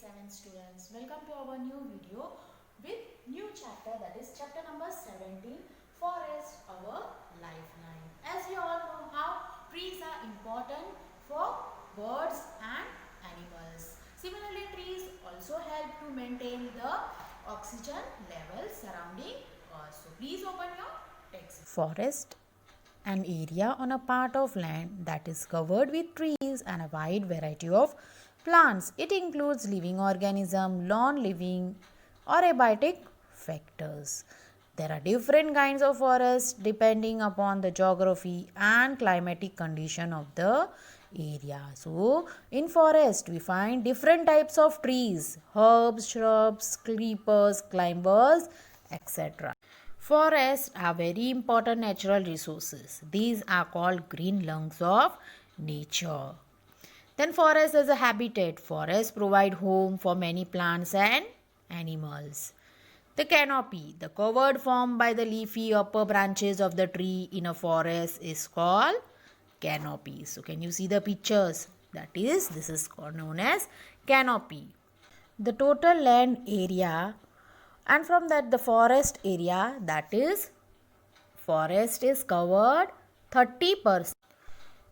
7 students, welcome to our new video with new chapter, that is chapter number 17, Forest, our lifeline. As you all know how trees are important for birds and animals. Similarly, trees also help to maintain the oxygen level surrounding us. So please open your text. Forest, an area on a part of land that is covered with trees and a wide variety of plants. It includes living organisms, non-living or abiotic factors. There are different kinds of forests depending upon the geography and climatic condition of the area. So, in forest we find different types of trees, herbs, shrubs, creepers, climbers, etc. Forests are very important natural resources. These are called green lungs of nature. Then forest as a habitat. Forests provide home for many plants and animals. The canopy, the covered formed by the leafy upper branches of the tree in a forest, is called canopy. So can you see the pictures? This is known as canopy. The total land area, and from that the forest area, forest is covered 30%.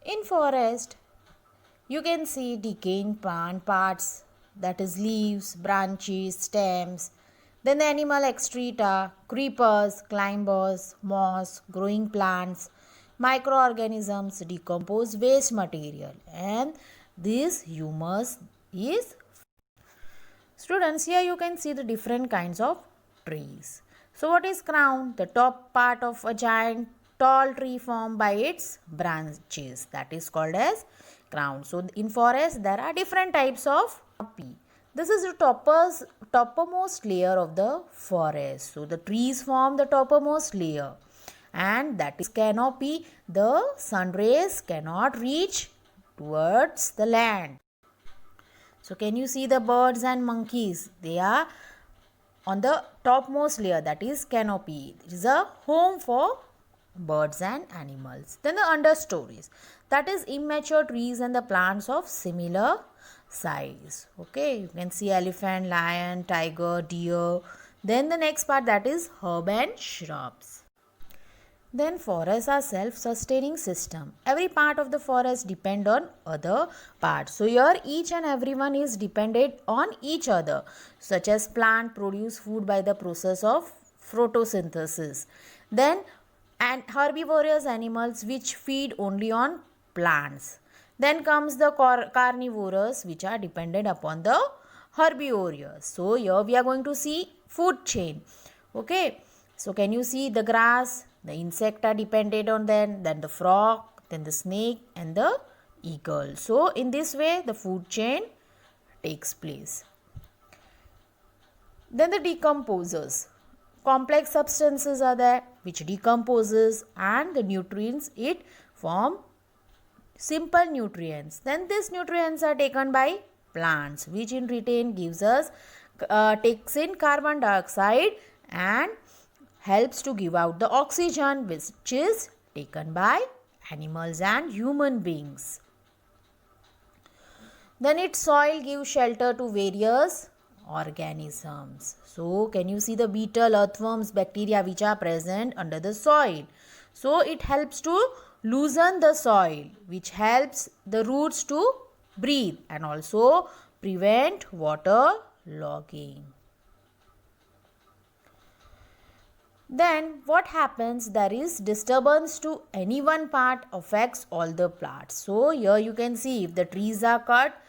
In forest you can see decaying plant parts, that is leaves, branches, stems, then the animal excreta, creepers, climbers, moss, growing plants, microorganisms decompose waste material, and this humus is. Students, here you can see the different kinds of trees. So what is crown? The top part of a giant tall tree formed by its branches, that is called as crown. So in forest there are different types of canopy. This is the toppermost layer of the forest. So the trees form the toppermost layer, and that is canopy. The sun rays cannot reach towards the land. So can you see the birds and monkeys? They are on the topmost layer, that is canopy. It is a home for birds and animals. Then the understories, that is immature trees and the plants of similar size. Okay, you can see elephant, lion, tiger, deer. Then the next part, that is herb and shrubs. Then forests are self-sustaining system. Every part of the forest depend on other parts. So here each and everyone is dependent on each other, such as plant produce food by the process of photosynthesis. Then and herbivorous animals which feed only on plants. Then comes the carnivorous, which are dependent upon the herbivorous. So here we are going to see food chain. Okay. So can you see the grass? The insect are dependent on them, then the frog, then the snake and the eagle. So in this way the food chain takes place. Then the decomposers. Complex substances are there which decomposes, and the nutrients it form simple nutrients. Then these nutrients are taken by plants, which in return gives us takes in carbon dioxide and helps to give out the oxygen, which is taken by animals and human beings. Then its soil gives shelter to various organisms. So can you see the beetle, earthworms, bacteria which are present under the soil? So it helps to loosen the soil, which helps the roots to breathe and also prevent water logging. Then what happens? There is disturbance to any one part affects all the parts. So here you can see if the trees are cut,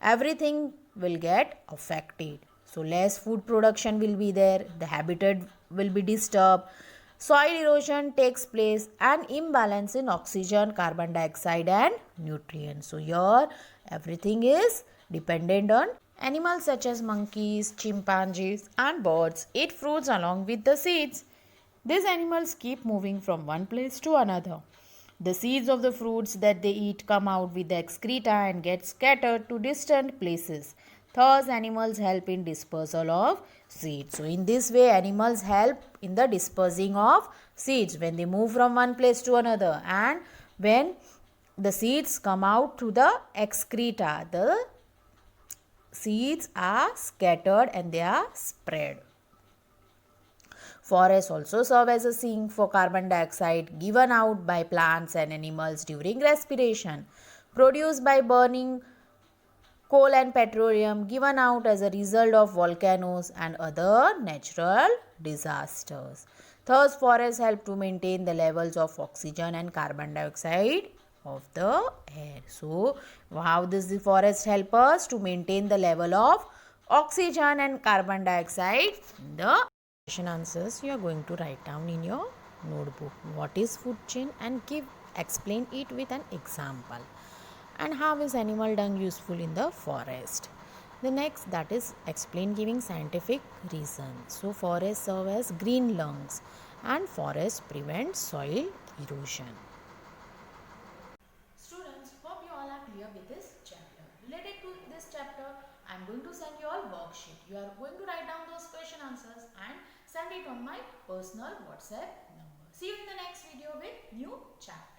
everything will get affected. So less food production will be there, the habitat will be disturbed, soil erosion takes place, and imbalance in oxygen, carbon dioxide and nutrients. So here everything is dependent on. Animals such as monkeys, chimpanzees and birds eat fruits along with the seeds. These animals keep moving from one place to another. The seeds of the fruits that they eat come out with the excreta and get scattered to distant places. Thus, animals help in dispersal of seeds. So, in this way, animals help in the dispersing of seeds when they move from one place to another, and when the seeds come out to the excreta, the seeds are scattered and they are spread. Forests also serve as a sink for carbon dioxide given out by plants and animals during respiration, produced by burning coal and petroleum given out as a result of volcanoes and other natural disasters. Thus, forests help to maintain the levels of oxygen and carbon dioxide of the air. So, how does the forest help us to maintain the level of oxygen and carbon dioxide in the question answers you are going to write down in your notebook. What is food chain and explain it with an example. And how is animal dung useful in the forest? The next, that is explain giving scientific reason. So forests serve as green lungs and forests prevent soil erosion. Students, hope you all are clear with this chapter. Related to this chapter, I am going to send you all worksheet. You are going to write down those question answers and send it on my personal WhatsApp number. See you in the next video with new chapter.